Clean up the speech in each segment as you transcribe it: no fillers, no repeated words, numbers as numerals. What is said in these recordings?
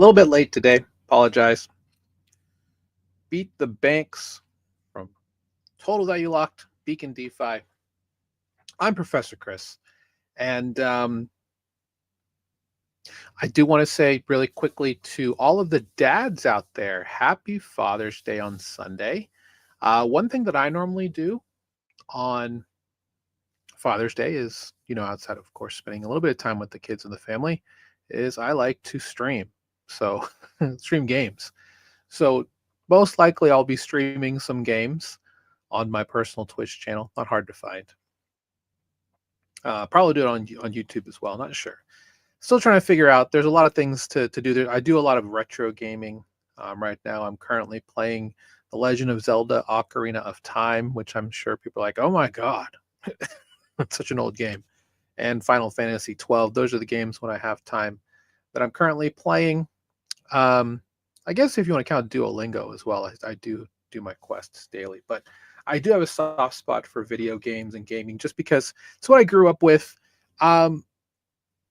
little bit late today. Apologize. Beat the banks from Total Value Locked, Beacon DeFi. I'm Professor Chris. And I do want to say really quickly to all of the dads out there, happy Father's Day on Sunday. One thing that I normally do on Father's Day is, outside of course, spending a little bit of time with the kids and the family, is I like to stream. So stream games. So most likely I'll be streaming some games on my personal Twitch channel. Not hard to find. Probably do it on YouTube as well. Not sure. Still trying to figure out. There's a lot of things to do there. I do a lot of retro gaming right now. I'm currently playing The Legend of Zelda: Ocarina of Time, which I'm sure people are like, oh my god, it's such an old game. And Final Fantasy 12. Those are the games when I have time that I'm currently playing. I guess if you want to count Duolingo as well, I do my quests daily. But I do have a soft spot for video games and gaming just because it's what I grew up with. And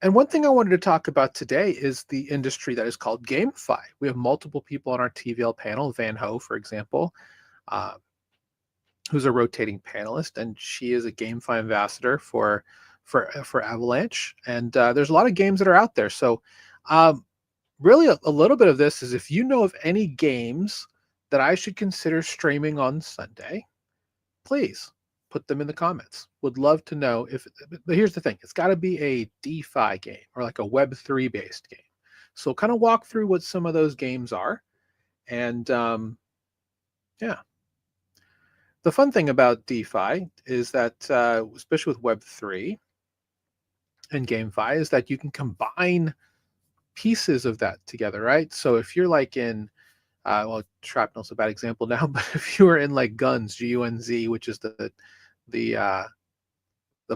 one thing I wanted to talk about today is the industry that is called GameFi. We have multiple people on our TVL panel. Van Ho, for example, who's a rotating panelist, and she is a GameFi ambassador for Avalanche. And there's a lot of games that are out there. So really, a little bit of this is if you know of any games that I should consider streaming on Sunday, please put them in the comments. Would love to know but here's the thing. It's got to be a DeFi game or like a Web3 based game. So kind of walk through what some of those games are. And yeah. The fun thing about DeFi is that, especially with Web3 and GameFi, is that you can combine pieces of that together, right? So if you're like in well, shrapnel's a bad example now, but if you were in like Guns, GUNZ, which is the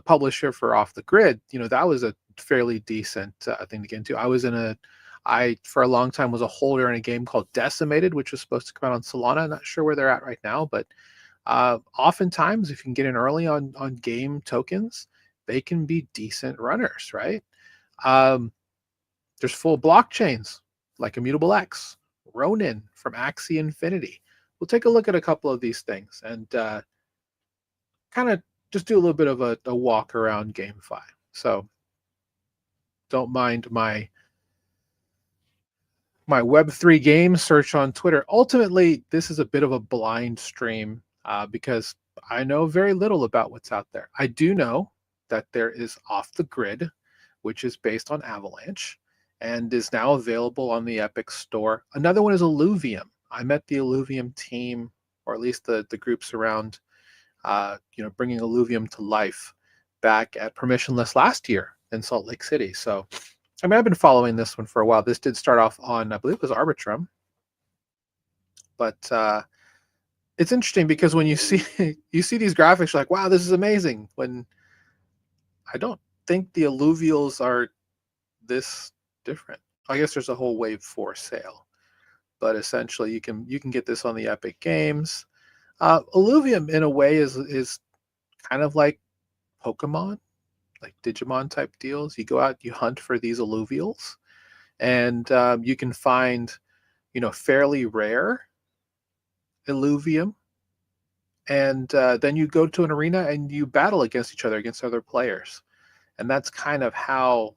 publisher for Off the Grid, that was a fairly decent thing to get into. I for a long time was a holder in a game called Decimated, which was supposed to come out on Solana. I'm not sure where they're at right now, but oftentimes if you can get in early on game tokens, they can be decent runners, right? There's full blockchains like Immutable X, Ronin from Axie Infinity. We'll take a look at a couple of these things and kind of just do a little bit of a walk around GameFi. So don't mind my Web3 game search on Twitter. Ultimately, this is a bit of a blind stream because I know very little about what's out there. I do know that there is Off the Grid, which is based on Avalanche and is now available on the Epic Store. Another one is Illuvium. I met the Illuvium team, or at least the groups around, bringing Illuvium to life back at Permissionless last year in Salt Lake City. So, I mean, I've been following this one for a while. This did start off on, I believe it was Arbitrum. But it's interesting because when you see these graphics, you're like, wow, this is amazing. When I don't think the alluvials are this different. I guess there's a whole wave 4 sale, but essentially you can get this on the Epic Games. Illuvium in a way is kind of like Pokemon, like Digimon type deals. You go out, you hunt for these alluvials, and you can find fairly rare Illuvium, and then you go to an arena and you battle against each other, against other players, and that's kind of how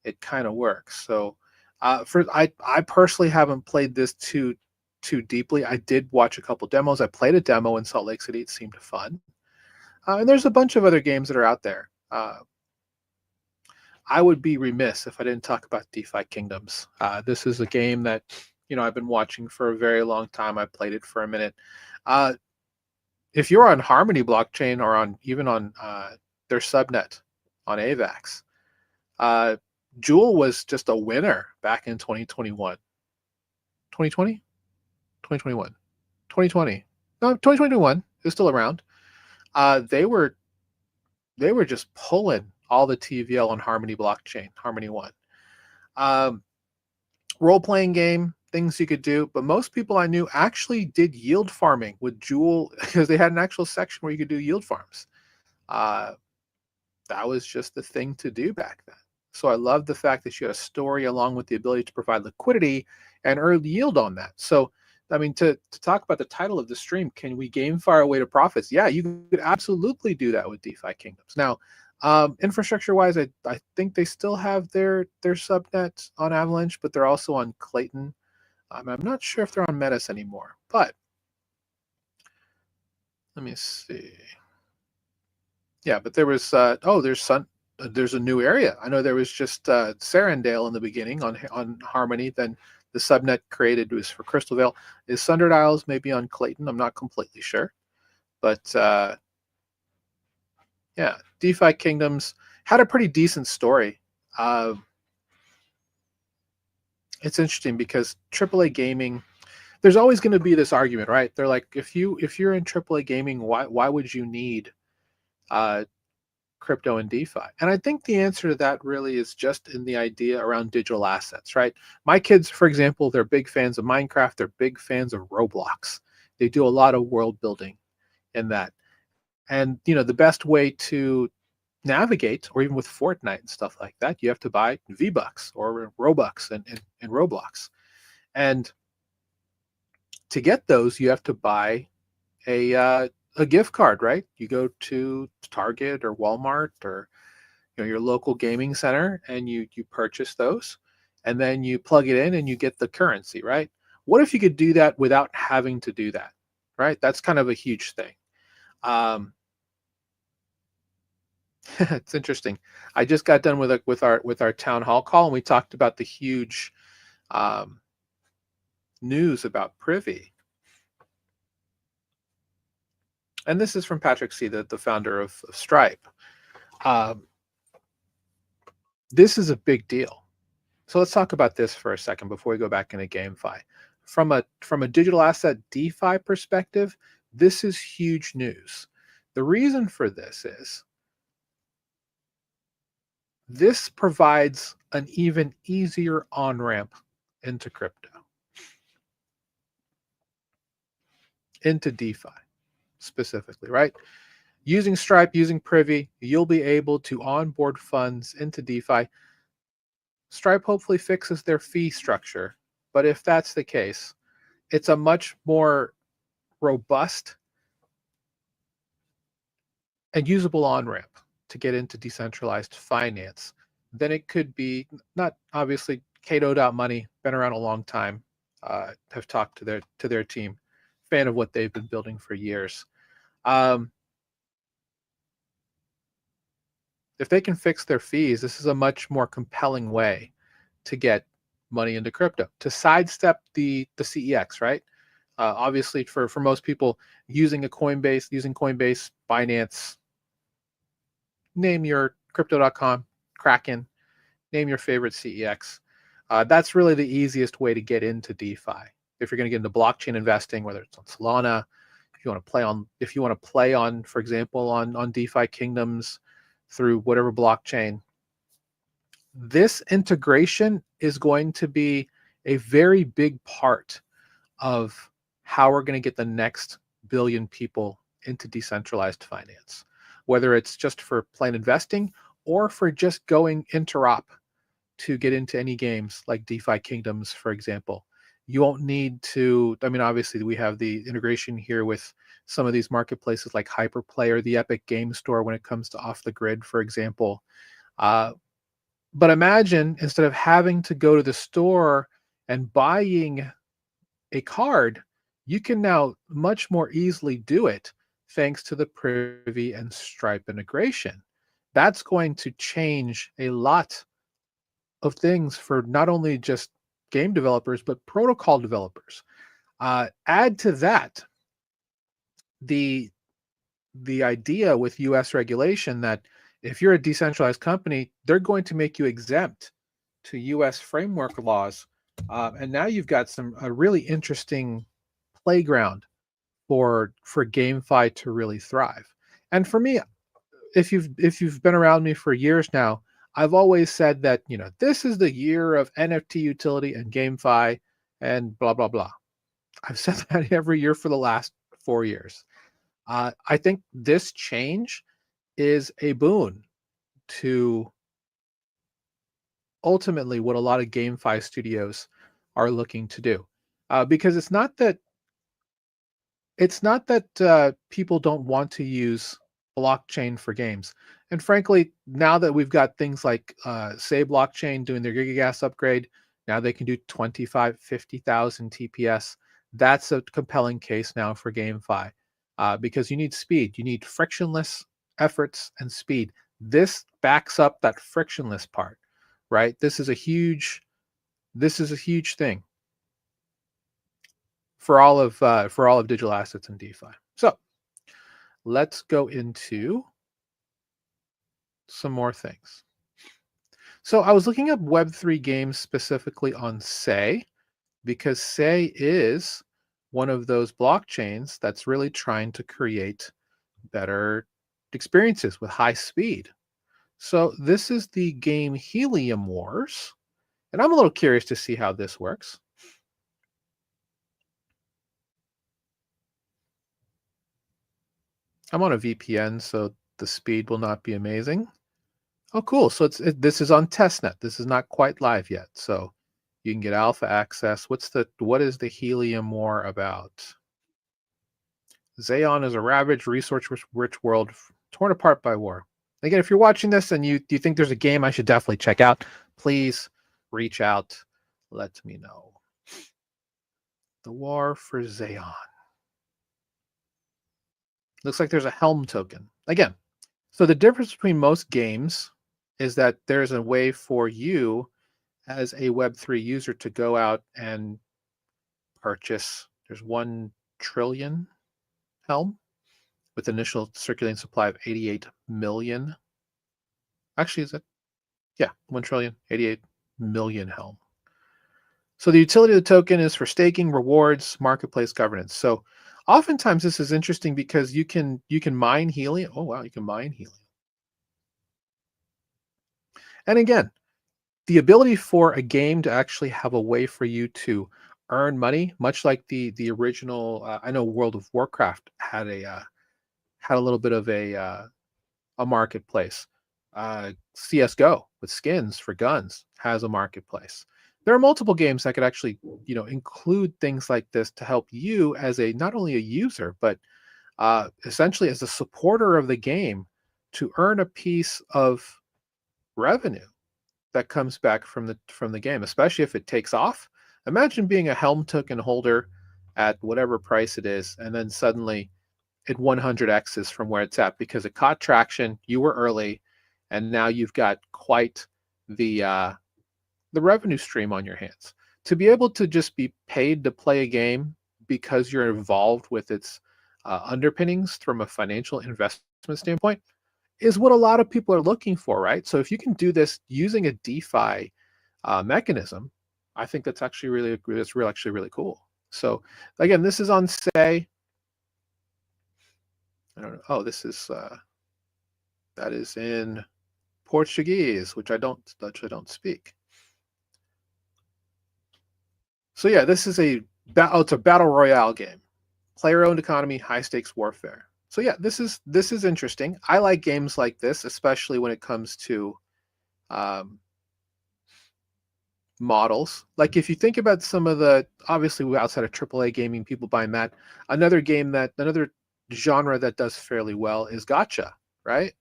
it kind of works. So I personally haven't played this too deeply. I did watch a couple demos. I played a demo in Salt Lake City. It seemed fun. And there's a bunch of other games that are out there. I would be remiss if I didn't talk about DeFi Kingdoms. This is a game that I've been watching for a very long time. I played it for a minute. If you're on Harmony blockchain or even on their subnet on AVAX, Jewel was just a winner back in 2021. 2020? 2021. 2020. No, 2021 is still around. They were just pulling all the TVL on Harmony blockchain, Harmony One. Role-playing game, things you could do, but most people I knew actually did yield farming with Jewel because they had an actual section where you could do yield farms. That was just the thing to do back then. So I love the fact that you had a story along with the ability to provide liquidity and earn yield on that. So, I mean, to talk about the title of the stream, can we gamify our way to profits? Yeah, you could absolutely do that with DeFi Kingdoms. Now, infrastructure wise, I think they still have their subnet on Avalanche, but they're also on Clayton. I'm not sure if they're on Metis anymore, but let me see. Yeah, but there was there's a new area. I know there was just Sarandale in the beginning on Harmony. Then the subnet created was for Crystal Vale. Is Sundered Isles maybe on Clayton? I'm not completely sure, but yeah, DeFi Kingdoms had a pretty decent story. Uh, it's interesting because AAA gaming. There's always going to be this argument, right? They're like, if you're in AAA gaming, why would you need uh, crypto and DeFi? And I think the answer to that really is just in the idea around digital assets, right? My kids, for example, they're big fans of Minecraft. They're big fans of Roblox. They do a lot of world building in that. And the best way to navigate, or even with Fortnite and stuff like that, you have to buy V-Bucks or Robux and Roblox. And to get those, you have to buy a gift card, right? You go to Target or Walmart or your local gaming center, and you purchase those, and then you plug it in and you get the currency, right? What if you could do that without having to do that, right? That's kind of a huge thing. um, it's interesting. I just got done with our town hall call, and we talked about the huge um, news about Privy. And this is from Patrick C, the founder of Stripe. um, this is a big deal. So let's talk about this for a second before we go back into GameFi. From a digital asset DeFi perspective, this is huge news. The reason for this is this provides an even easier on-ramp into crypto, into DeFi specifically, right? Using Stripe, using Privy, you'll be able to onboard funds into DeFi. Stripe hopefully fixes their fee structure, but if that's the case, it's a much more robust and usable on-ramp to get into decentralized finance than it could be. Not obviously Cato.money, been around a long time, have talked to their team, fan of what they've been building for years. Um, if they can fix their fees, this is a much more compelling way to get money into crypto, to sidestep the CEX, right? Obviously, for most people, using Coinbase, Binance, name your Crypto.com, Kraken, name your favorite CEX. That's really the easiest way to get into DeFi. If you're going to get into blockchain investing, whether it's on Solana, if you want to play on, for example, on DeFi Kingdoms through whatever blockchain, this integration is going to be a very big part of how we're going to get the next billion people into decentralized finance, whether it's just for plain investing or for just going interop to get into any games like DeFi Kingdoms, for example. You won't need to, I mean, obviously we have the integration here with some of these marketplaces like Hyperplay or the Epic Game Store when it comes to off the grid, for example. But imagine, instead of having to go to the store and buying a card, you can now much more easily do it thanks to the Privy and Stripe integration. That's going to change a lot of things for not only just game developers, but protocol developers. Add to that the idea with US regulation that if you're a decentralized company, they're going to make you exempt to US framework laws. And now you've got a really interesting playground for GameFi to really thrive. And for me, if you've been around me for years now, I've always said that this is the year of NFT utility and GameFi and blah blah blah. I've said that every year for the last 4 years. I think this change is a boon to ultimately what a lot of GameFi studios are looking to do. Because it's not that people don't want to use blockchain for games. And frankly, now that we've got things like Say Blockchain doing their Gigagas upgrade, now they can do 25, 50,000 TPS. That's a compelling case now for GameFi because you need speed, you need frictionless efforts and speed. This backs up that frictionless part, right? This is a huge thing for all of digital assets and DeFi. So let's go into some more things. So I was looking up Web3 games specifically on Say because Say is one of those blockchains that's really trying to create better experiences with high speed. So this is the game Helium Wars, and I'm a little curious to see how this works. I'm on a VPN, so the speed will not be amazing. Oh, cool. So this is on testnet. This is not quite live yet. So you can get alpha access. What is the Helium War about? Zayon is a ravaged, resource-rich world torn apart by war. Again, if you're watching this and you think there's a game I should definitely check out, please reach out. Let me know. The War for Zayon. Looks like there's a Helm token. Again, so the difference between most games is that there's a way for you as a Web3 user to go out and purchase. There's 1 trillion Helm with initial circulating supply of 88 million. Actually, is it? Yeah, 1 trillion, 88 million Helm. So the utility of the token is for staking, rewards, marketplace governance. So oftentimes this is interesting because you can mine helium. Oh wow, you can mine helium. And again, the ability for a game to actually have a way for you to earn money, much like the original. I know World of Warcraft had a little bit of a marketplace. CS:GO with skins for guns has a marketplace. There are multiple games that could actually, include things like this to help you as a not only a user but essentially as a supporter of the game to earn a piece of revenue that comes back from the game, especially if it takes off. Imagine being a Helm token holder at whatever price it is, and then suddenly it 100x's from where it's at because it caught traction. You were early, and now you've got quite the revenue stream on your hands. To be able to just be paid to play a game because you're involved with its underpinnings from a financial investment standpoint is what a lot of people are looking for, right? So if you can do this using a DeFi mechanism, I think that's actually really cool. So again, this is on Say. I don't know. Oh, that is in Portuguese, which I don't speak. So yeah, this is it's a battle royale game, player-owned economy, high-stakes warfare. So yeah, this is interesting. I like games like this, especially when it comes to um, models. Like if you think about some of the obviously outside of AAA gaming, people buying that. Another genre that does fairly well is gacha, right?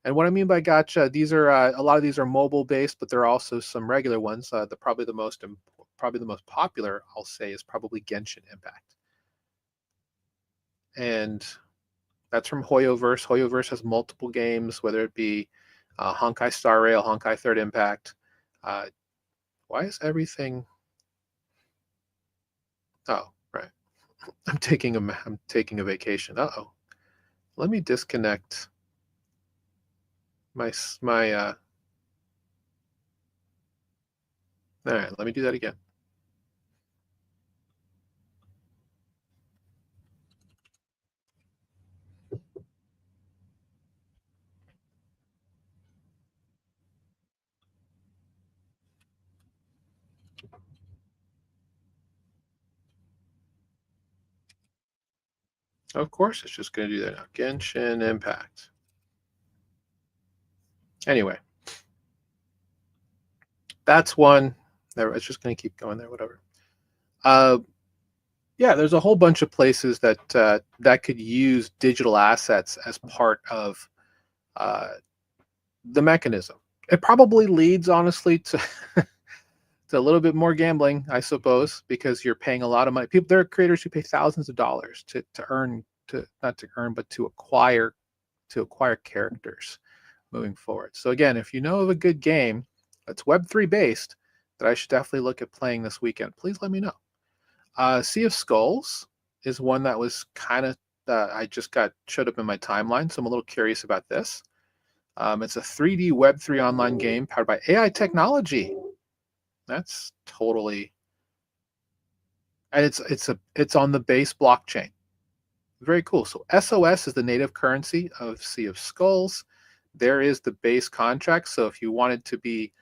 And what I mean by gacha, these are a lot of these are mobile based, but there are also some regular ones. Probably the most popular I'll say is probably Genshin Impact, and that's from Hoyoverse. Hoyoverse has multiple games, whether it be Honkai Star Rail, Honkai Third Impact. Uh, why is everything? Oh, right. I'm taking a vacation. Uh-oh. Let me disconnect my. All right, let me do that again. Of course, it's just going to do that now. Genshin Impact. Anyway, That's one. There, it's just going to keep going there. Whatever. Uh, yeah, there's a whole bunch of places that that could use digital assets as part of uh, the mechanism. It probably leads, honestly, to to a little bit more gambling, I suppose, because you're paying a lot of money. People, there are creators who pay thousands of dollars to earn, to not to earn, but to acquire characters moving forward. So again, if you know of a good game that's Web3 based that I should definitely look at playing this weekend, please let me know. Sea of Skulls is one that was kind of I just got showed up in my timeline, so I'm a little curious about this. It's a 3D Web3 online game powered by AI technology. That's totally, and it's on the base blockchain. Very cool. So SOS is the native currency of Sea of Skulls. There is the base contract. So if you wanted to be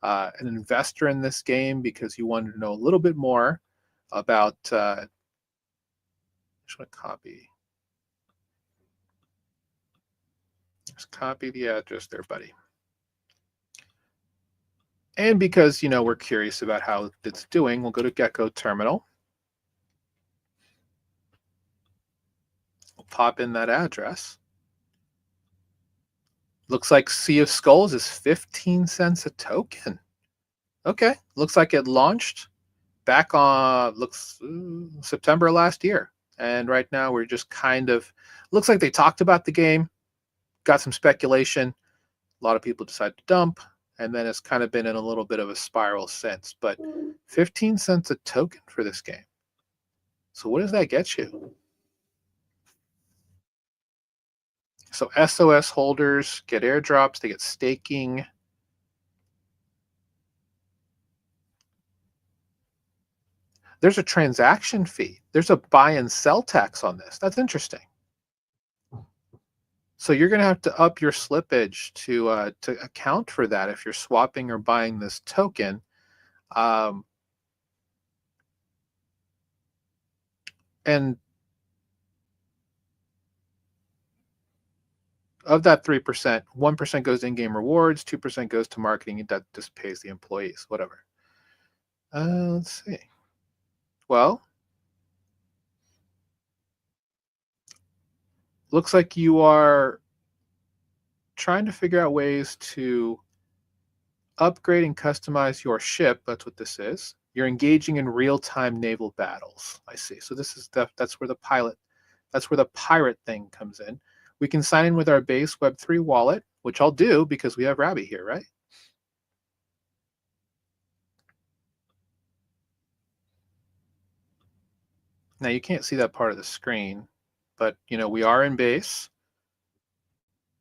an investor in this game because you wanted to know a little bit more about, I just want to copy. Just copy the address there, buddy. And because we're curious about how it's doing, we'll go to Gecko Terminal. We'll pop in that address. Looks like Sea of Skulls is 15 cents a token. Okay, looks like it launched back on September last year, and right now we're just kind of, looks like they talked about the game, got some speculation, a lot of people decided to dump, and then it's kind of been in a little bit of a spiral since. But 15 cents a token for this game. So what does that get you? So SOS holders get airdrops, they get staking. There's a transaction fee. There's a buy and sell tax on this. That's interesting. So you're going to have to up your slippage to account for that if you're swapping or buying this token. Um, and of that 3%, 1% goes to in-game rewards, 2% goes to marketing, and that just pays the employees, whatever. Let's see. Well, looks like you are trying to figure out ways to upgrade and customize your ship. That's what this is. You're engaging in real-time naval battles. I see. So this is that's where the pirate thing comes in. We can sign in with our base Web3 wallet, which I'll do because we have Rabby here, right? Now you can't see that part of the screen, but we are in base.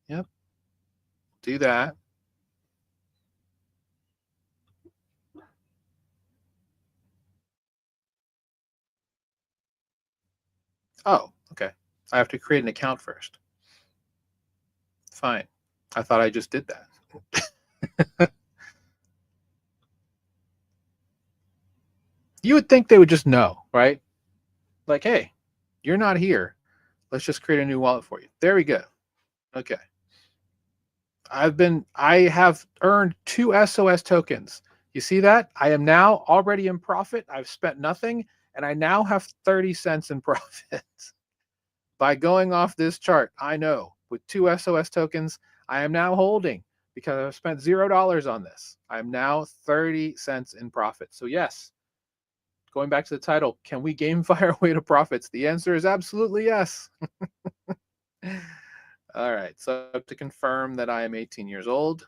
Yep, do that. Oh, okay. I have to create an account first. Fine. I thought I just did that. You would think they would just know, right? Like, hey, you're not here. Let's just create a new wallet for you. There we go. Okay. I have earned 2 SOS tokens. You see that? I am now already in profit. I've spent nothing, and I now have 30 cents in profit. By going off this chart, I know with 2 SOS tokens, I am now holding, because I've spent $0 on this. I'm now 30 cents in profit. So yes, going back to the title, can we GameFi our way to profits? The answer is absolutely yes. All right, so I have to confirm that I am 18 years old.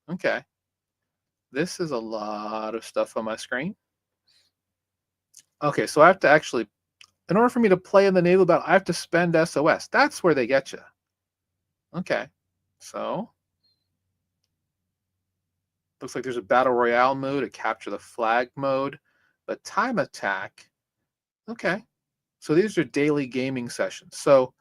Okay. This is a lot of stuff on my screen. Okay, so I have to actually, in order for me to play in the naval battle, I have to spend SOS. That's where they get you. Okay, so looks like there's a battle royale mode, a capture the flag mode, a time attack. Okay, so these are daily gaming sessions. So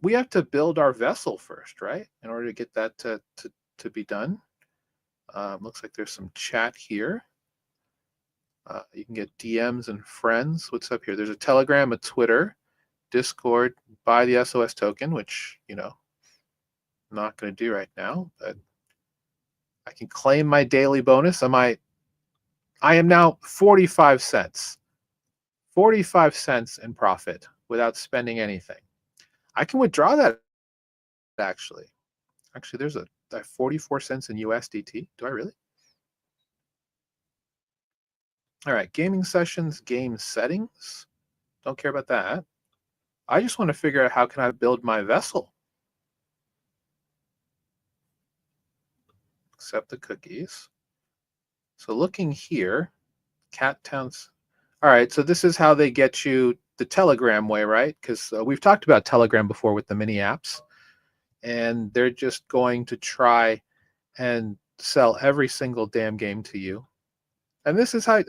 we have to build our vessel first, right? In order to get that to be done. Looks like there's some chat here. You can get DMs and friends. What's up here? There's a Telegram, a Twitter, Discord. Buy the SOS token, which I'm not going to do right now, but I can claim my daily bonus. I am now 45 cents. 45 cents in profit without spending anything. I can withdraw that actually. Actually, there's a 44 cents in USDT. Do I really? All right, gaming sessions, game settings. Don't care about that. I just want to figure out how can I build my vessel. Accept the cookies. So looking here, cat towns. All right, so this is how they get you the Telegram way, right? Because we've talked about Telegram before with the mini apps, and they're just going to try and sell every single damn game to you. And this is how,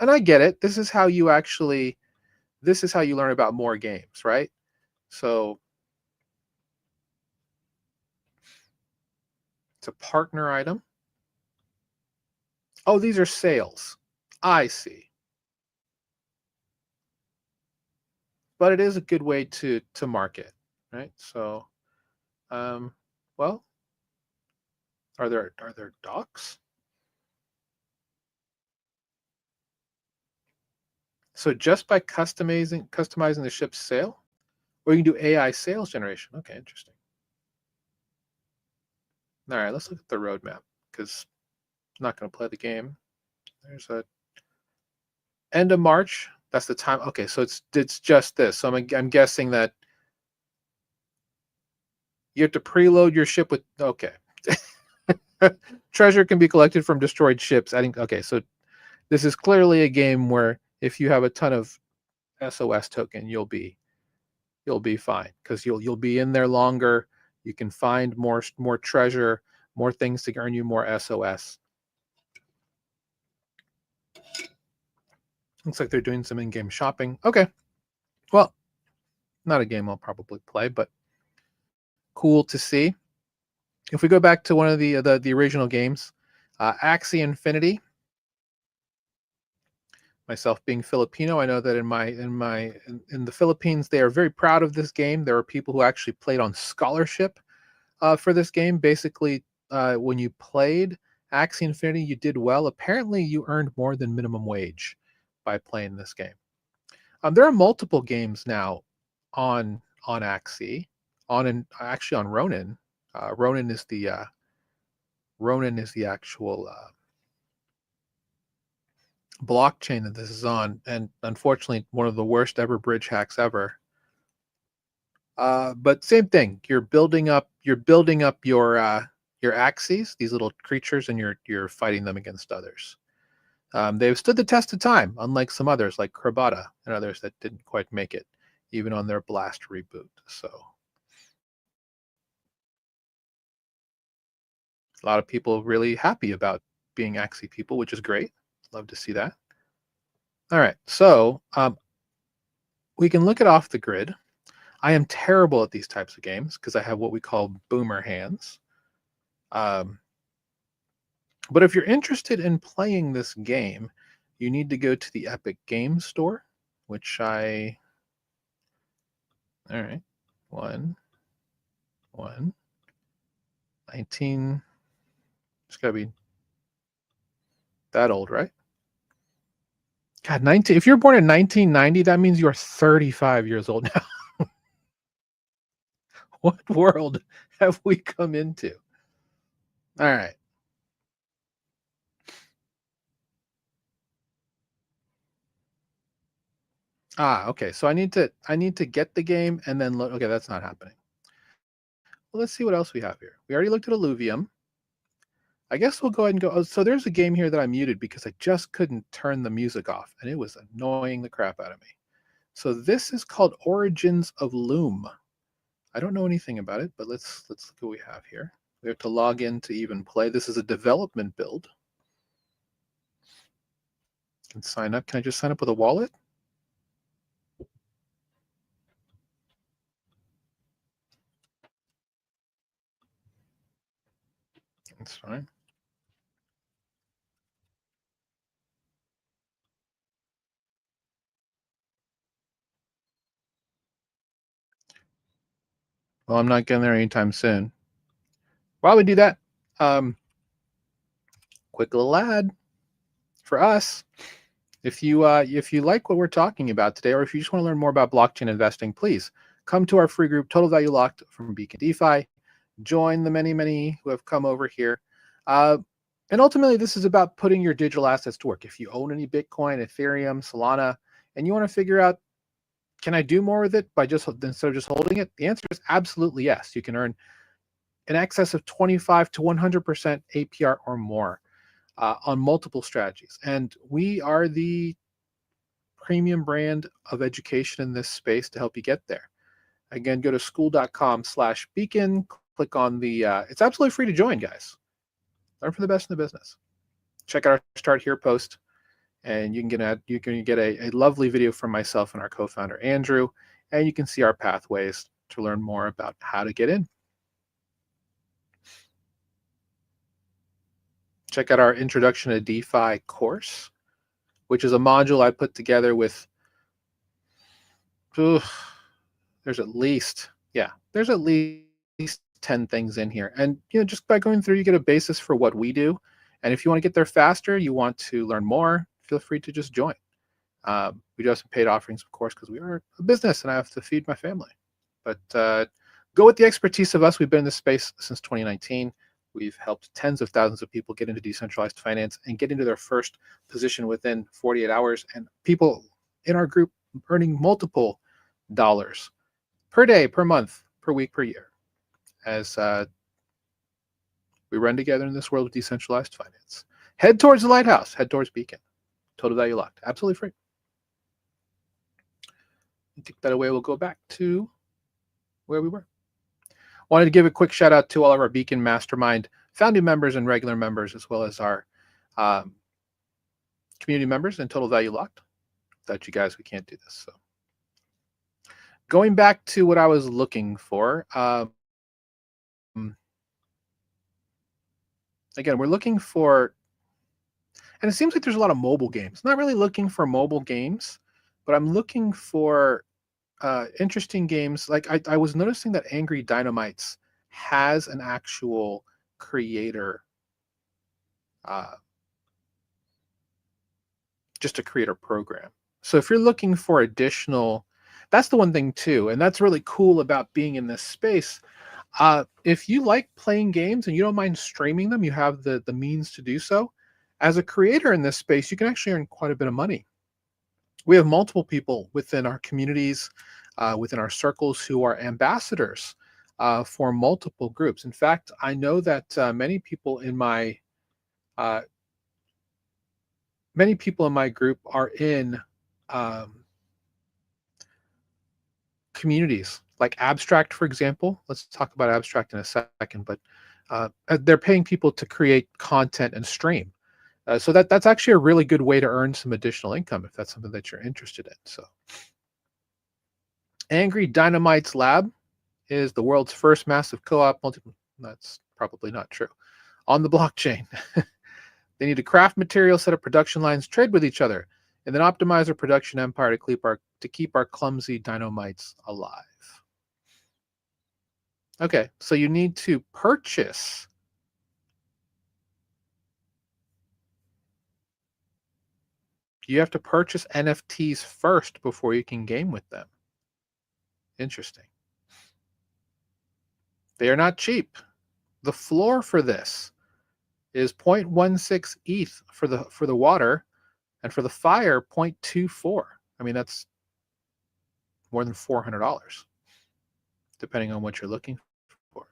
and I get it. This is how you learn about more games, right? So it's a partner item. Oh, these are sales. I see. But it is a good way to market, right? So, um, well, are there docs? So just by customizing the ship's sail, or you can do AI sales generation. Okay, interesting. All right, let's look at the roadmap because I'm not going to play the game. There's a end of March. That's the time. Okay, so it's just this. So I'm guessing that you have to preload your ship with. Okay. Treasure can be collected from destroyed ships. Adding. Okay, so this is clearly a game where if you have a ton of SOS token, you'll be fine because you'll be in there longer. You can find more treasure, more things to earn you more SOS. Looks like they're doing some in-game shopping. Okay, well, not a game I'll probably play, but cool to see. If we go back to one of the original games, Axie Infinity. Myself being Filipino, I know that in the Philippines they are very proud of this game. There are people who actually played on scholarship for this game. Basically, when you played Axie Infinity, you did well. Apparently, you earned more than minimum wage by playing this game. There are multiple games now on Axie, actually on Ronin. Ronin is the actual blockchain that this is on, and unfortunately, one of the worst ever bridge hacks ever. But same thing. You're building up your axes, these little creatures, and you're fighting them against others. They've stood the test of time, unlike some others like Krabata and others that didn't quite make it, even on their Blast reboot. So a lot of people really happy about being Axie people, which is great. Love to see that. All right, so we can look at off the grid. I am terrible at these types of games because I have what we call boomer hands. Um, but if you're interested in playing this game, you need to go to the Epic Games Store, which all right, 19. It's got to be that old, right? God, 19. If you're born in 1990, that means you're 35 years old now. What world have we come into? All right. Okay. So I need to get the game and then look. Okay, that's not happening. Well, let's see what else we have here. We already looked at Illuvium. I guess we'll go ahead and go. Oh, so there's a game here that I muted because I just couldn't turn the music off, and it was annoying the crap out of me. So this is called Origins of Loom. I don't know anything about it, but let's look what we have here. We have to log in to even play. This is a development build. Can sign up. Can I just sign up with a wallet? That's fine. Well, I'm not getting there anytime soon. While we do that, um, quick little ad for us. If you like what we're talking about today, or if you just want to learn more about blockchain investing, please come to our free group, Total Value Locked from Beacon DeFi. Join the many who have come over here. And ultimately, this is about putting your digital assets to work. If you own any Bitcoin, Ethereum, Solana, and you want to figure out, can I do more with it by just instead of just holding it? The answer is absolutely yes. You can earn in excess of 25 to 100% APR or more on multiple strategies. And we are the premium brand of education in this space to help you get there. Again, go to school.com/beacon, click on the, it's absolutely free to join, guys. Learn from the best in the business. Check out our Start Here post, and you can get a lovely video from myself and our co-founder, Andrew, and you can see our pathways to learn more about how to get in. Check out our Introduction to DeFi course, which is a module I put together with, there's at least 10 things in here. And just by going through, you get a basis for what we do. And if you want to get there faster, you want to learn more, feel free to just join. We do have some paid offerings, of course, because we are a business and I have to feed my family. But go with the expertise of us. We've been in this space since 2019. We've helped tens of thousands of people get into decentralized finance and get into their first position within 48 hours. And people in our group earning multiple dollars per day, per month, per week, per year, as we run together in this world of decentralized finance. Head towards the lighthouse, head towards Beacon. Total Value Locked, absolutely free. Take that away, we'll go back to where we were. Wanted to give a quick shout out to all of our Beacon Mastermind founding members and regular members, as well as our community members and Total Value Locked. Without you guys, we can't do this. So going back to what I was looking for, again, we're looking for, and it seems like there's a lot of mobile games. Not really looking for mobile games, but I'm looking for interesting games. Like I was noticing that Angry Dynamites has an actual creator, just a creator program. So if you're looking for additional, that's the one thing too, and that's really cool about being in this space. If you like playing games and you don't mind streaming them, you have the means to do so. As a creator in this space, you can actually earn quite a bit of money. We have multiple people within our communities, within our circles, who are ambassadors for multiple groups. In fact, I know that many people in my group are in communities like Abstract, for example. Let's talk about Abstract in a second, but they're paying people to create content and stream. So that's actually a really good way to earn some additional income if that's something that you're interested in. So Angry Dynamites Lab is the world's first massive co-op that's probably not true, on the blockchain. They need to craft materials, set up production lines, trade with each other, and then optimize our production empire to keep our clumsy dynamites alive. Okay, so you need to purchase NFTs first before you can game with them. Interesting. They are not cheap. The floor for this is 0.16 ETH for the water, and for the fire 0.24. I mean, that's more than $400, depending on what you're looking for.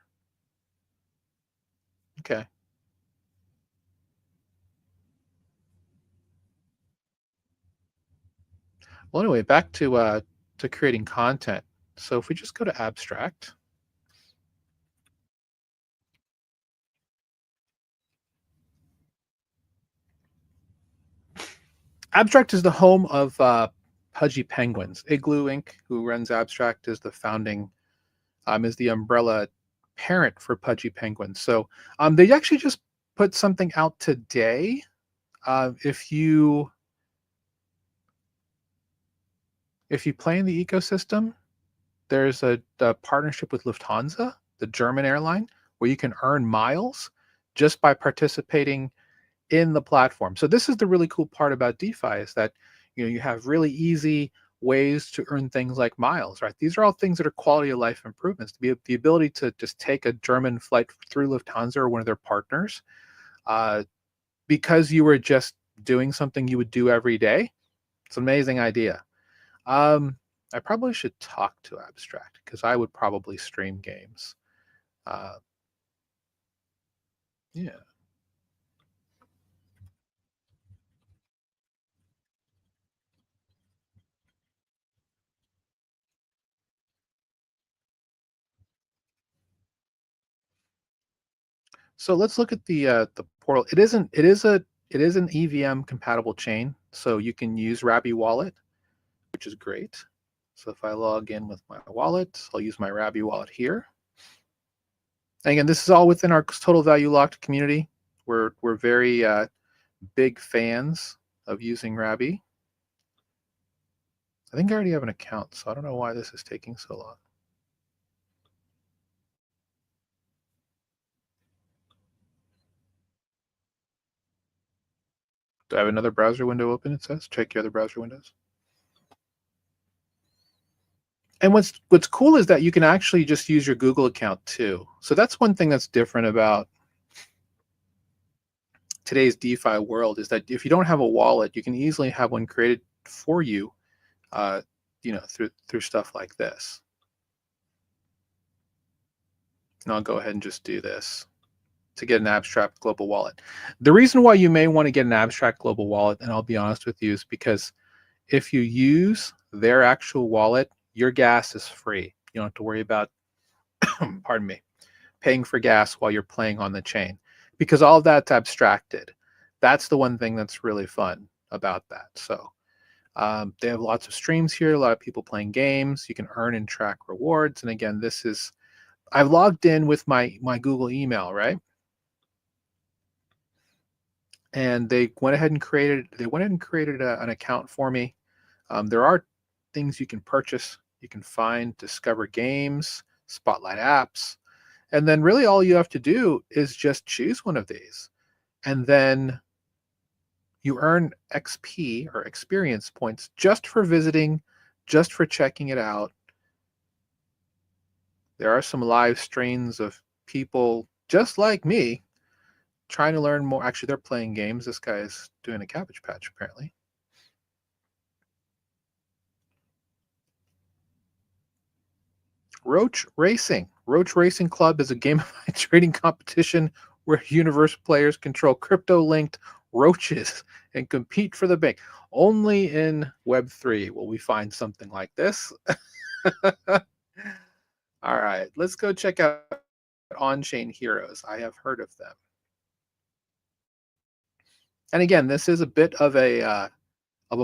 Okay. Well, anyway, back to creating content. So if we just go to Abstract, Abstract is the home of Pudgy Penguins. Igloo Inc., who runs Abstract, is the founding, is the umbrella parent for Pudgy Penguins. So they actually just put something out today. If you play in the ecosystem, there's a partnership with Lufthansa, the German airline, where you can earn miles just by participating in the platform. So this is the really cool part about DeFi is that you have really easy ways to earn things like miles, right? These are all things that are quality of life improvements. To be the ability to just take a German flight through Lufthansa or one of their partners, uh, because you were just doing something you would do every day. It's an amazing idea. Um, I probably should talk to Abstract because I would probably stream games. Uh, yeah. So let's look at the portal. It is an EVM compatible chain, so you can use Rabby Wallet, which is great. So if I log in with my wallet, I'll use my Rabby wallet here. And again, this is all within our total value locked community. We're very big fans of using Rabby. I think I already have an account, so I don't know why this is taking so long. Do I have another browser window open? It says check your other browser windows. And what's cool is that you can actually just use your Google account too. So that's one thing that's different about today's DeFi world is that if you don't have a wallet, you can easily have one created for you, uh, through stuff like this. And I'll go ahead and just do this to get an abstract global wallet. The reason why you may want to get an abstract global wallet, and I'll be honest with you, is because if you use their actual wallet, your gas is free. You don't have to worry about, pardon me, paying for gas while you're playing on the chain because all of that's abstracted. That's the one thing that's really fun about that. So they have lots of streams here, a lot of people playing games. You can earn and track rewards. And again, this is I've logged in with my Google email, right? And they went ahead and created an account for me. There are things you can purchase. You can find, discover games, spotlight apps, and then really all you have to do is just choose one of these. And then you earn XP or experience points just for visiting, just for checking it out. There are some live streams of people just like me trying to learn more. Actually, they're playing games. This guy is doing a Cabbage Patch, apparently. Roach Racing. Roach Racing Club is a gamified trading competition where universe players control crypto linked roaches and compete for the bank. Only in Web3 will we find something like this. All right, let's go check out On Chain Heroes. I have heard of them. And again, this is a bit of a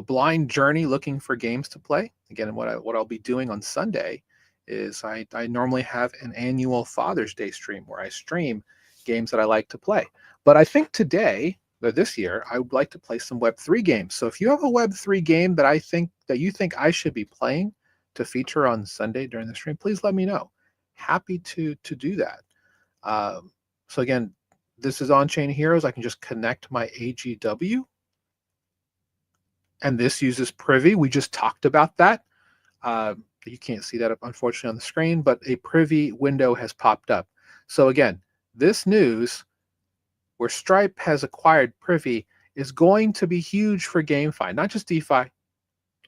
blind journey looking for games to play. Again, what I'll be doing on Sunday is I normally have an annual Father's Day stream where I stream games that I like to play. But I think today or this year I would like to play some Web3 games. So if you have a Web3 game that you think I should be playing to feature on Sunday during the stream, please let me know. Happy to do that. So again, this is On Chain Heroes. I can just connect my AGW and this uses Privy. We just talked about that. You can't see that unfortunately on the screen, but a Privy window has popped up. So again, this news where Stripe has acquired Privy is going to be huge for GameFi, not just DeFi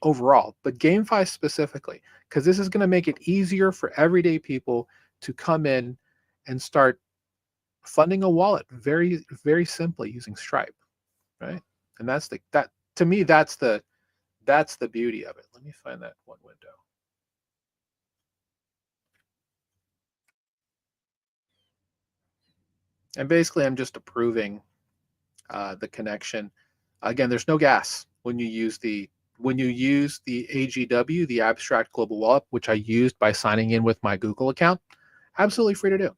overall, but GameFi specifically, because this is going to make it easier for everyday people to come in and start funding a wallet very, very simply using Stripe, right? And that to me, that's the beauty of it. Let me find that one window. And basically, I'm just approving the connection. Again, there's no gas when you use the AGW, the Abstract Global Wallet, which I used by signing in with my Google account. Absolutely free to do.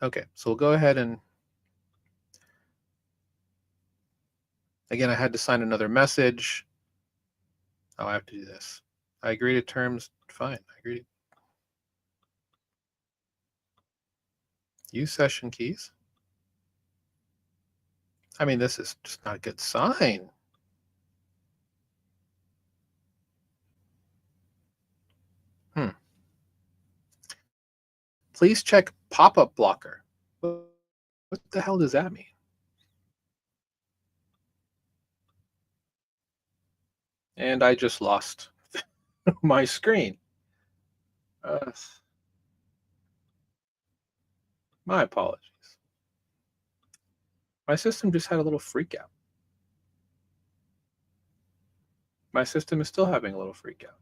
Okay, so we'll go ahead and again, I had to sign another message. Oh, I have to do this. I agree to terms. Fine. I agree to use session keys. I mean, this is just not a good sign. Hmm. Please check pop-up blocker. What the hell does that mean? And I just lost my screen. Uh, my apologies. My system just had a little freak out. My system is still having a little freak out.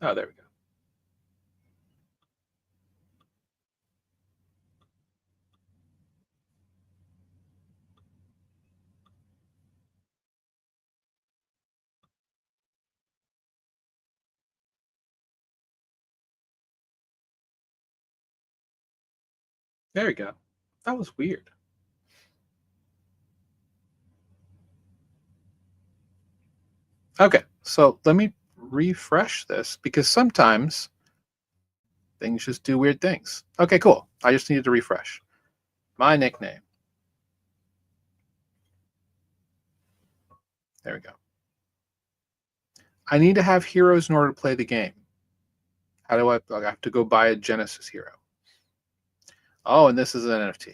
Oh, there we go. There we go. That was weird. Okay, so let me refresh this because sometimes things just do weird things. Okay, cool. I just needed to refresh. My nickname. There we go. I need to have heroes in order to play the game. How do I have to go buy a Genesis hero? Oh, and this is an NFT.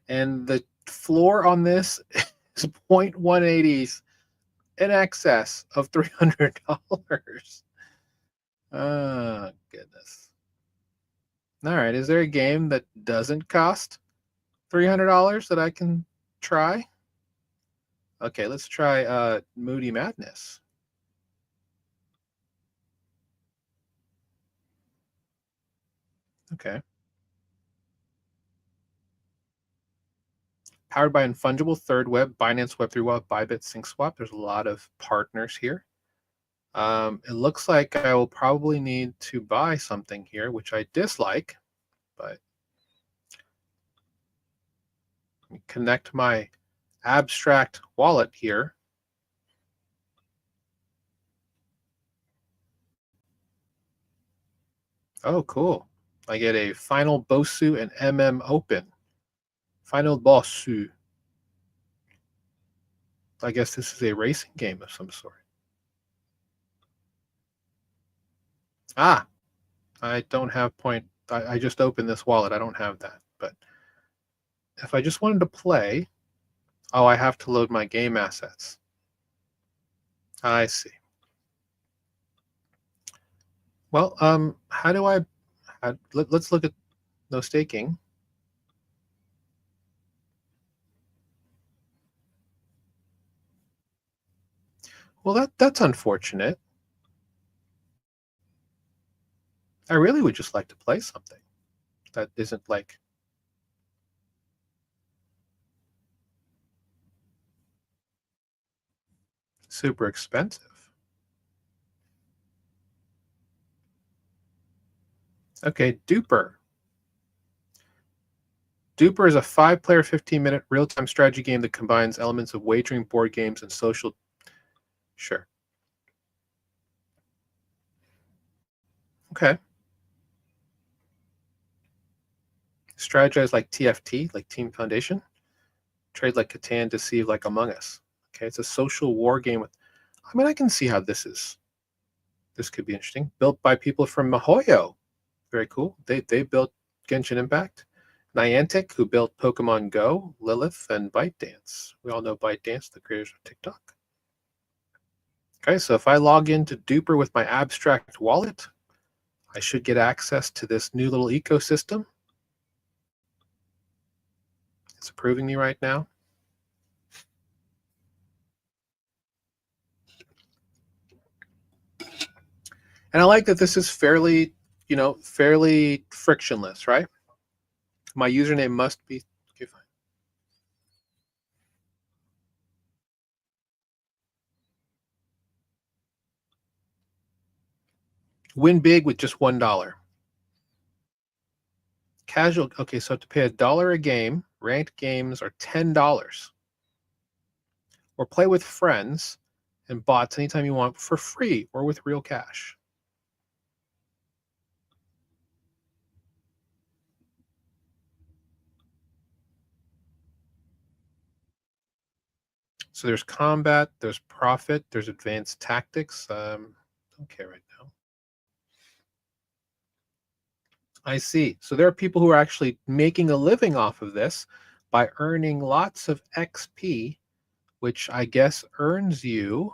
And the floor on this is 0.180s in excess of $300. Oh, goodness. All right. Is there a game that doesn't cost $300 that I can try? Okay, let's try Moody Madness. Okay. Powered by Unfungible, Third Web, Binance Web3 Wallet, Bybit, SyncSwap. There's a lot of partners here. It looks like I will probably need to buy something here, which I dislike, but connect my abstract wallet here. Oh, cool. I get a Final Bosu and MM Open. Final Bosu. I guess this is a racing game of some sort. Ah, I don't have point. I just opened this wallet. I don't have that. But if I just wanted to play, oh, I have to load my game assets. I see. Well, how do I? Let's look at no staking. Well, that's unfortunate. I really would just like to play something that isn't like super expensive. Okay, Duper. Duper is a 5-player, 15-minute real-time strategy game that combines elements of wagering, board games, and social. Sure. Okay. Strategize like TFT, like Team Foundation. Trade like Catan, Deceive like Among Us. Okay, it's a social war game with. I mean, I can see how this is. This could be interesting. Built by people from Mihoyo. Very cool. They built Genshin Impact. Niantic, who built Pokemon Go, Lilith, and ByteDance. We all know ByteDance, the creators of TikTok. Okay, so if I log into Duper with my abstract wallet, I should get access to this new little ecosystem. It's approving me right now. And I like that this is fairly, fairly frictionless, right? My username must be okay, fine. Win big with just $1. Casual, okay, so to pay $1 a game, ranked games are $10. Or play with friends and bots anytime you want for free or with real cash. So there's combat, there's profit, there's advanced tactics. Okay, right now. I see. So there are people who are actually making a living off of this by earning lots of XP, which I guess earns you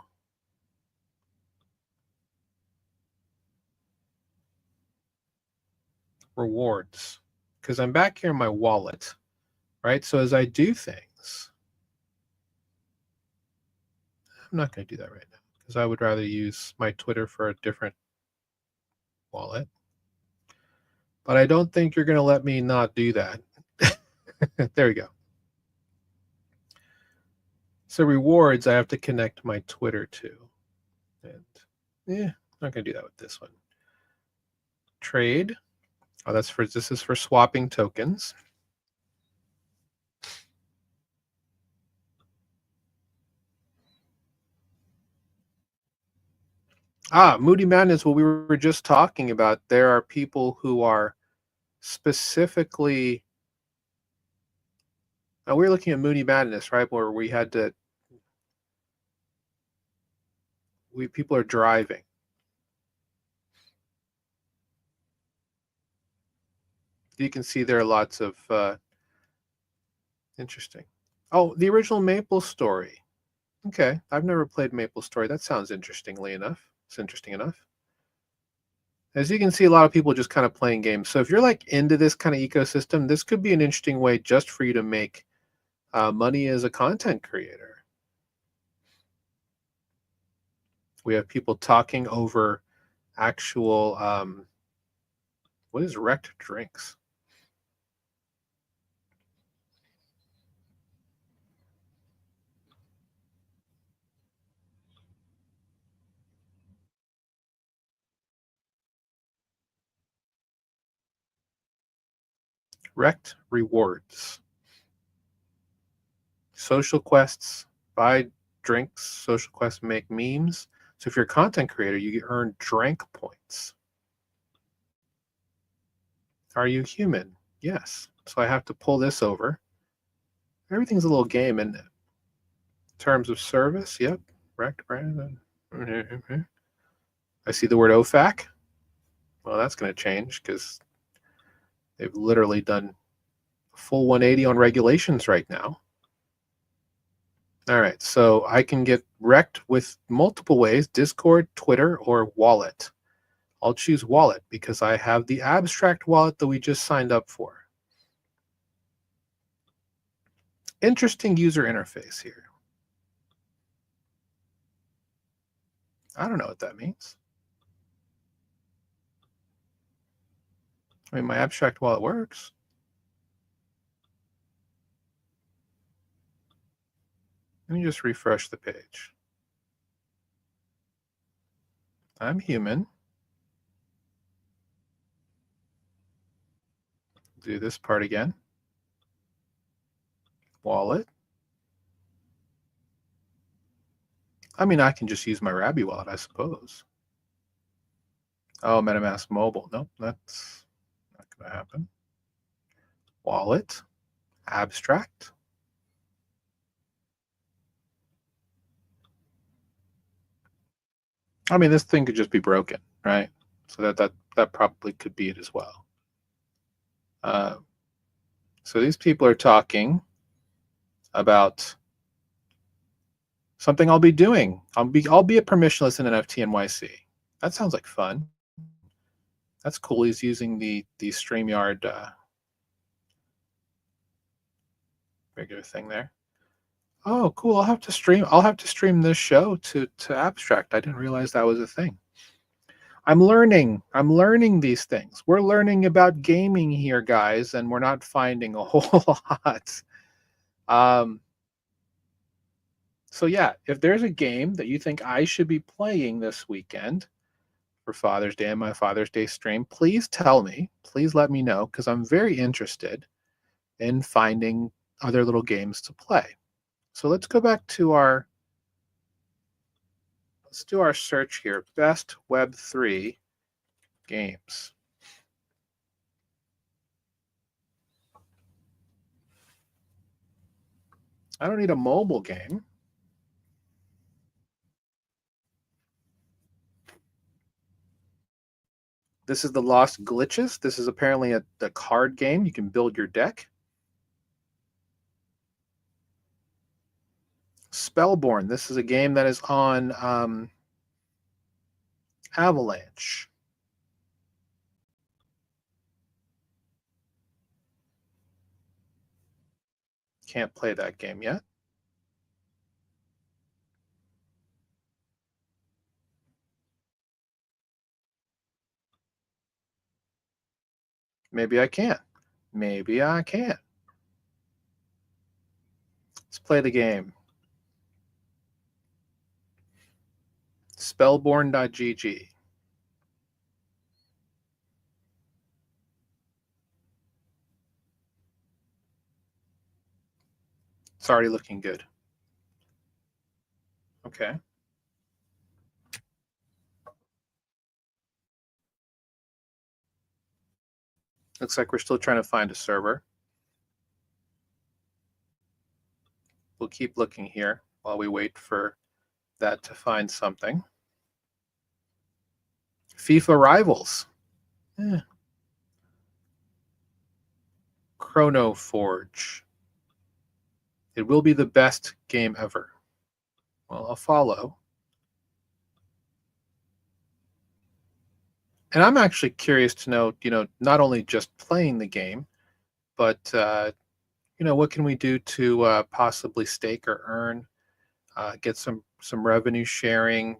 rewards. Because I'm back here in my wallet, right? So as I do things, I'm not going to do that right now because I would rather use my Twitter for a different wallet. But I don't think you're going to let me not do that. There we go. So rewards, I have to connect my Twitter to. And yeah, I'm not going to do that with this one. Trade. Oh, this is for swapping tokens. Moody Madness, what we were just talking about. There are people who are specifically. Now we were looking at Moody Madness, right? Where we had to. People are driving. You can see there are lots of interesting. Oh, the original Maple Story. Okay, I've never played Maple Story. That sounds interestingly enough. It's interesting enough. As you can see, a lot of people just kind of playing games. So if you're like into this kind of ecosystem, this could be an interesting way just for you to make money as a content creator. We have people talking over actual. What is wrecked drinks? Wrecked rewards. Social quests, buy drinks. Social quests make memes. So if you're a content creator, you earn drink points. Are you human? Yes. So I have to pull this over. Everything's a little game, isn't it? Terms of service, yep. Wrecked brand. I see the word OFAC. Well, that's going to change because they've literally done a full 180 on regulations right now. All right, so I can get wrecked with multiple ways: Discord, Twitter, or wallet. I'll choose wallet because I have the abstract wallet that we just signed up for. Interesting user interface here. I don't know what that means. I mean, my abstract wallet works. Let me just refresh the page. I'm human. Do this part again. Wallet. I mean, I can just use my Rabby wallet, I suppose. Oh, MetaMask Mobile. Nope, that's not going to happen. Wallet. Abstract. I mean, this thing could just be broken, right? So that probably could be it as well. So these people are talking about something I'll be doing. I'll be a permissionless in NFT NYC. That sounds like fun. That's cool. He's using the StreamYard regular thing there. Oh, cool. I'll have to stream this show to Abstract. I didn't realize that was a thing. I'm learning these things. We're learning about gaming here, guys, and we're not finding a whole lot. So yeah, if there's a game that you think I should be playing this weekend for Father's Day and my Father's Day stream, please tell me. Please let me know because I'm very interested in finding other little games to play. So let's go back to let's do our search here. Best Web3 games. I don't need a mobile game. This is the Lost Glitches. This is apparently the card game. You can build your deck. Spellborn. This is a game that is on Avalanche. Can't play that game yet. Maybe I can. Maybe I can. Let's play the game. Spellborn.gg. It's already looking good. Okay. Looks like we're still trying to find a server. We'll keep looking here while we wait for that to find something. FIFA Rivals. Chrono Forge. It will be the best game ever. Well, I'll follow. And I'm actually curious to know, not only just playing the game, but what can we do to possibly stake or earn, get some revenue sharing,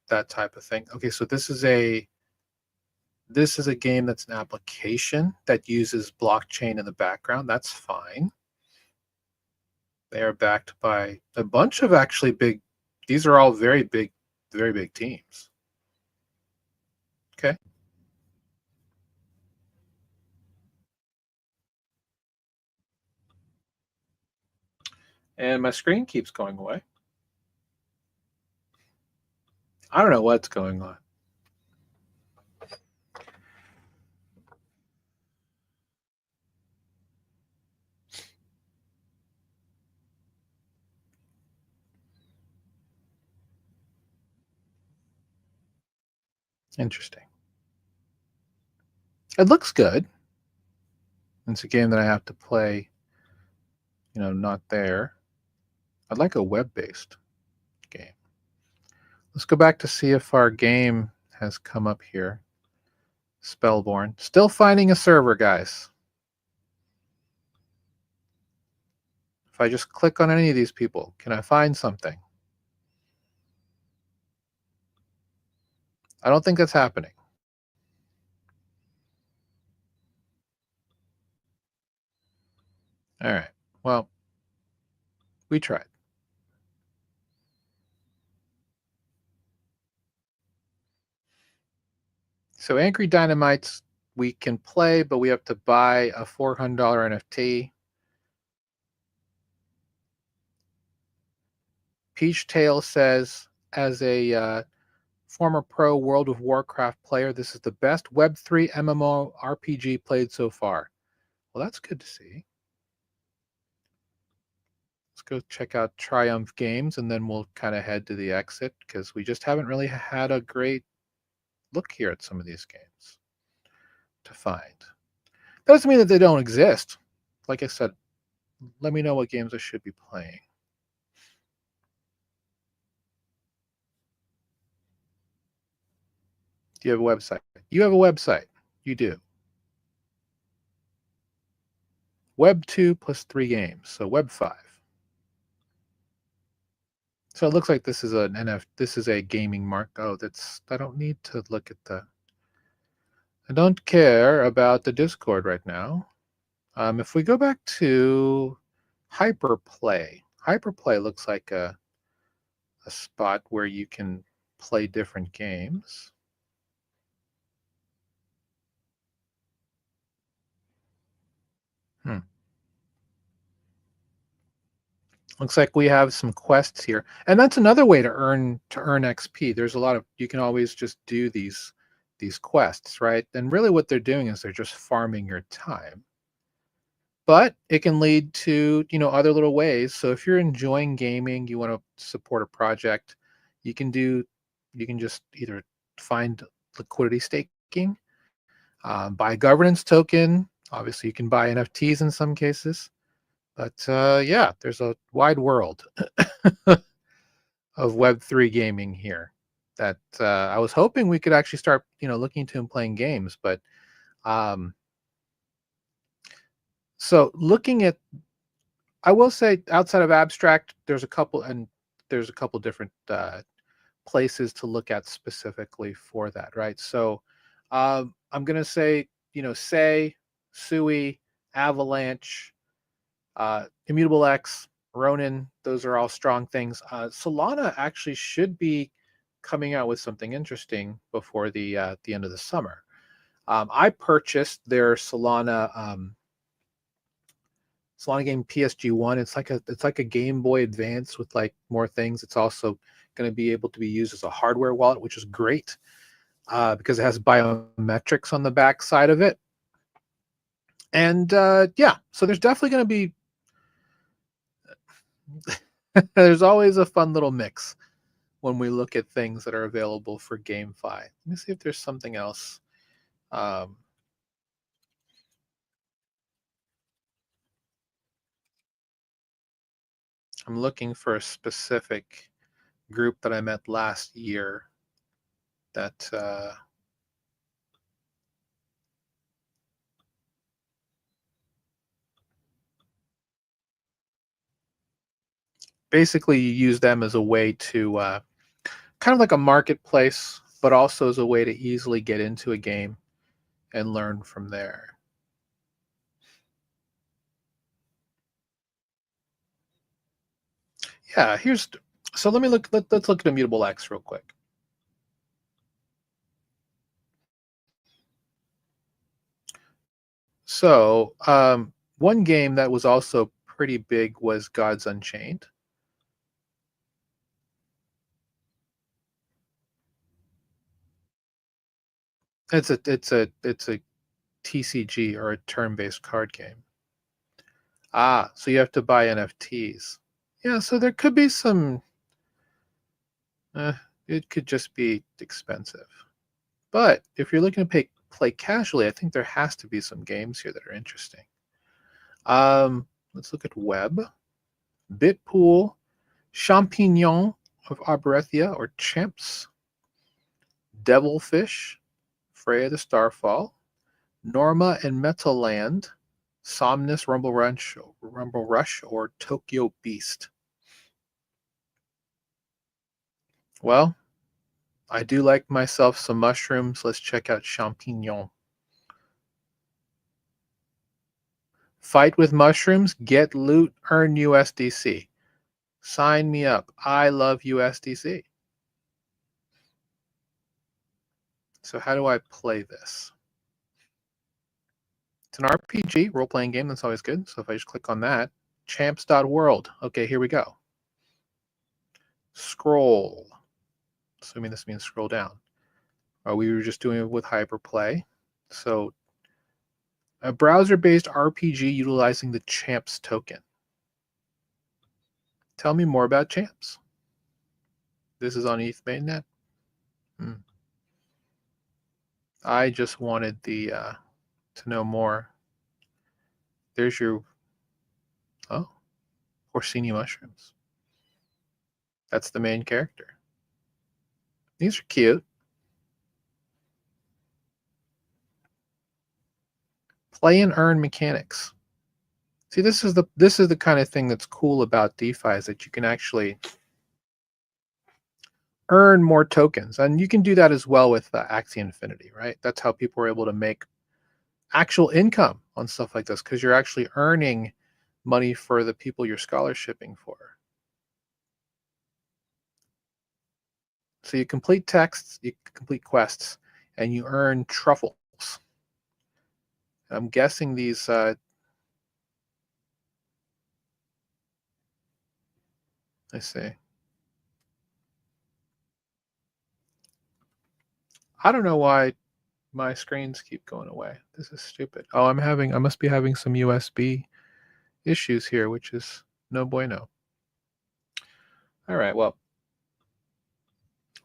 that type of thing. Okay, so this is a game that's an application that uses blockchain in the background. That's fine. They are backed by a bunch of actually big. These are all very big teams. Okay. And my screen keeps going away. I don't know what's going on. Interesting. It looks good. It's a game that I have to play, not there. I'd like a web-based game. Let's go back to see if our game has come up here. Spellborn. Still finding a server, guys. If I just click on any of these people, can I find something? I don't think that's happening. All right. Well, we tried. So Angry Dynamites we can play, but we have to buy a $400 NFT. Peach Tail says, as a former pro World of Warcraft player, this is the best Web3 MMORPG played so far. Well, that's good to see. Let's go check out Triumph Games, and then we'll kind of head to the exit because we just haven't really had a great look here at some of these games to find. That doesn't mean that they don't exist. Like I said, let me know what games I should be playing. Do you have a website? You have a website. You do. Web 2 plus 3 games, so Web 5. So it looks like this is an this is a gaming mark. Oh, I don't need to look at I don't care about the Discord right now. If we go back to Hyperplay looks like a spot where you can play different games. Looks like we have some quests here, and that's another way to earn XP. There's a lot of you can always just do these quests, right? And really, what they're doing is they're just farming your time. But it can lead to other little ways. So if you're enjoying gaming, you want to support a project, you can just either find liquidity staking, Buy a governance token. Obviously, you can buy NFTs in some cases. But yeah, there's a wide world of Web3 gaming here that I was hoping we could actually start, looking into and playing games. But um, so looking at, I will say outside of abstract, there's a couple different places to look at specifically for that, right? So I'm gonna say, Sui, Avalanche, Immutable X, Ronin, those are all strong things. Solana actually should be coming out with something interesting before the end of the summer. I purchased their Solana game PSG1. It's like a Game Boy Advance with like more things. It's also going to be able to be used as a hardware wallet, which is great because it has biometrics on the back side of it. And yeah, so there's definitely going to be there's always a fun little mix when we look at things that are available for GameFi. Let me see if there's something else. Um, I'm looking for a specific group that I met last year that basically you use them as a way to kind of like a marketplace, but also as a way to easily get into a game and learn from there. Yeah, so let me let's look at Immutable X real quick. So one game that was also pretty big was Gods Unchained. It's a TCG, or a turn-based card game. So you have to buy NFTs. Yeah, so there could be some. Uh, it could just be expensive. But if you're looking to play casually, I think there has to be some games here that are interesting. Let's look at Web, Bitpool, Champignon of Arboretia or Champs, Devilfish, Freya the Starfall, Norma and Metalland, Somnus, Rumble Rush, or Tokyo Beast. Well, I do like myself some mushrooms. Let's check out Champignon. Fight with mushrooms, get loot, earn USDC. Sign me up. I love USDC. So how do I play this? It's an RPG, role-playing game. That's always good. So if I just click on that, champs.world. Okay, here we go. Scroll. Assuming this means scroll down. We were just doing it with Hyperplay. So a browser-based RPG utilizing the Champs token. Tell me more about Champs. This is on ETH mainnet. I just wanted to know more. There's your porcini mushrooms. That's the main character. These are cute. Play and earn mechanics. See, this is the kind of thing that's cool about DeFi, is that you can actually earn more tokens, and you can do that as well with Axie Infinity, right? That's how people are able to make actual income on stuff like this, because you're actually earning money for the people you're scholarshiping for. So you complete texts, you complete quests, and you earn truffles. I'm guessing these. I see. I don't know why my screens keep going away. This is stupid. Oh, I must be having some USB issues here, which is no bueno. All right, well,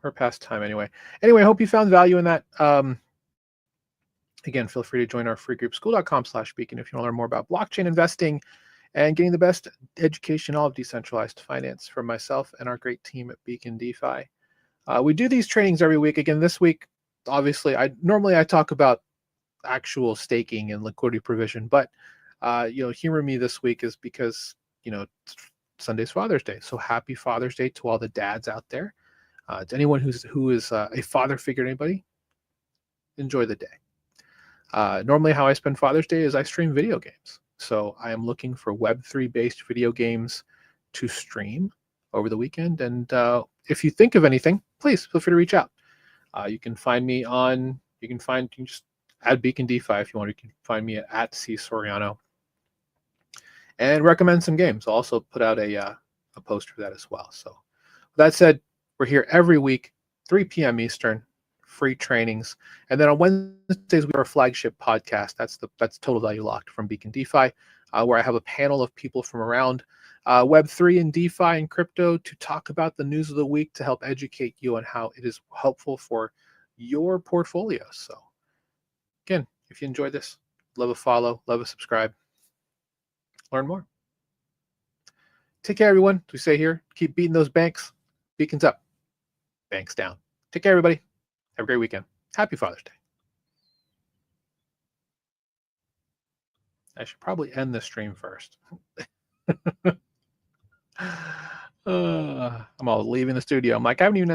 we're past time anyway. Anyway, I hope you found value in that. Again, feel free to join our free group, school.com/beacon, if you want to learn more about blockchain investing and getting the best education all of decentralized finance from myself and our great team at Beacon DeFi. We do these trainings every week. Again, this week, obviously, I talk about actual staking and liquidity provision, but humor me this week is because Sunday's Father's Day. So happy Father's Day to all the dads out there. To anyone who is a father figure, anybody, enjoy the day. Normally, how I spend Father's Day is I stream video games. So I am looking for Web3 based video games to stream over the weekend. And if you think of anything, please feel free to reach out. You can find me on, you can just add Beacon DeFi if you want. You can find me at C Soriano and recommend some games. I'll also put out a post for that as well. So with that said, we're here every week, 3 p.m. Eastern, free trainings. And then on Wednesdays, we have our flagship podcast. That's Total Value Locked from Beacon DeFi, where I have a panel of people from around Web3 and DeFi and crypto to talk about the news of the week to help educate you on how it is helpful for your portfolio. So again, if you enjoyed this, love a follow, love a subscribe, learn more. Take care, everyone. As we say here, keep beating those banks. Beacons up, banks down. Take care, everybody. Have a great weekend. Happy Father's Day. I should probably end the stream first. I'm all leaving the studio. I'm like, I haven't even